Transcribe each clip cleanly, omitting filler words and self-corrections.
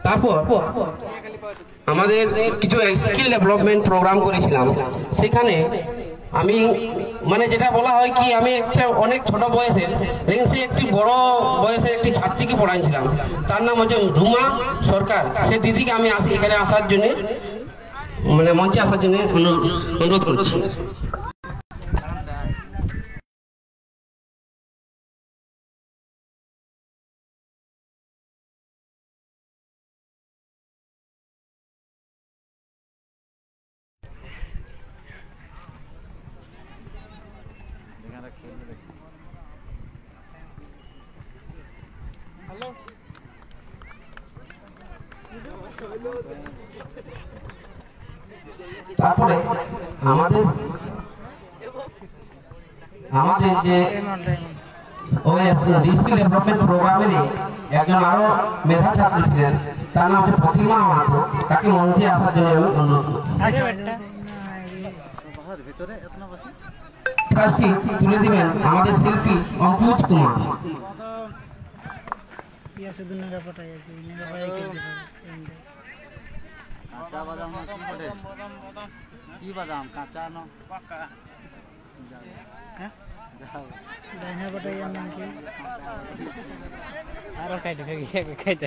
তারপর আমাদের কিছু স্কিল ডেভেলপমেন্ট প্রোগ্রাম করেছিলাম। সেখানে আমি মানে যেটা বলা হয় কি, আমি একটা অনেক ছোট বয়সের, লেকিন সে একটি বড় বয়সের একটি ছাত্রীকে পড়াইছিলাম। তার নাম হচ্ছে ধুমা সরকার। সে দিদিকে আমি এখানে আসার জন্য, মানে মঞ্চে আসার জন্য অনুরোধ করছি। তারপরে আমাদের যে স্কিল ডেভেলপমেন্ট প্রোগ্রামের একজন আরো মেধা ছাত্রী ছিলেন, তার নাম হচ্ছে প্রতিমা মাহাতো। তাকে মঞ্চে আসার জন্য আমি অনুরোধ করছি। তুলে দিবেন আমাদের শিল্পী অঙ্কুশ কুমার। কাঁচা বাদাম কি বাদাম কাঁচা ন পাকা হ্যাঁ দাইনা বটাইয়ার নাম কি আর কাইটা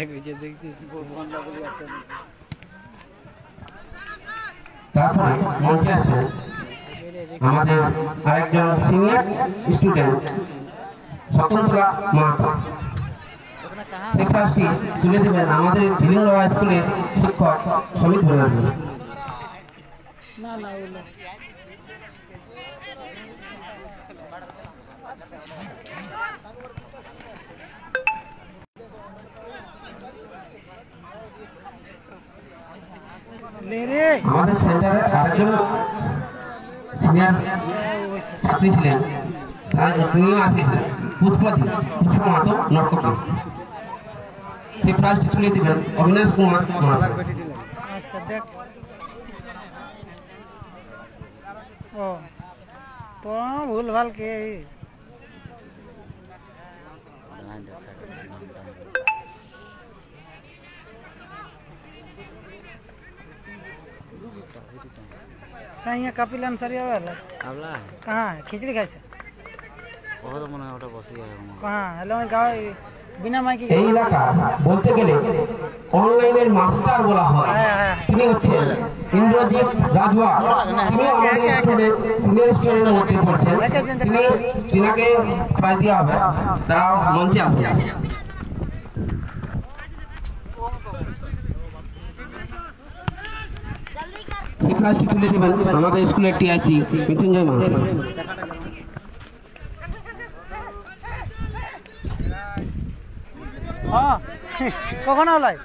গিয়ে দেখছি বন্ধ করে আছে। তারপরে মঞ্চে আসে আমাদের আরেকজন সিনিয়র স্টুডেন্ট শকুন্তলা মাহাতো। সেই ক্লাসটি তুলে দেবেন আমাদের ঝিলিংগড় স্কুলের শিক্ষক সমিত ব্যানার্জি। আমাদের সেন্টারে আরেকজন সিনিয়র ছাত্রী ছিলেন, তিনিও আসিয়েছিলেন পুষ্পা মাহাতো নরকপি। সেই প্রাইজটি তুলে দিবেন অবিনাশ কুমার মাহাতো। আচ্ছা দেখ ও তো ভুল ভাল কে यहाँ कपिल अंसारी वाला कहाँ है? खिचड़ी खाई से बहुत मन है, बसी है कहाँ हेलो गाँव बिना माइकी এই এলাকা বলতে গেলে অনলাইনের মাস্টার বলা হয়। তিনি হচ্ছেন ইন্দ্রজিৎ রাজওয়া। তিনি আমাদের স্টুডেন্ট, সিনিয়র স্টুডেন্টের মধ্যে পড়ছেন। তিনাকে প্রাইজ দেওয়া হবে। তারা মঞ্চে আসে। শিক্ষার্থী তুলে দেবেন আমাদের স্কুলের টিআইসি মৃত্যুঞ্জয় মাহাতো। কখন হলাই?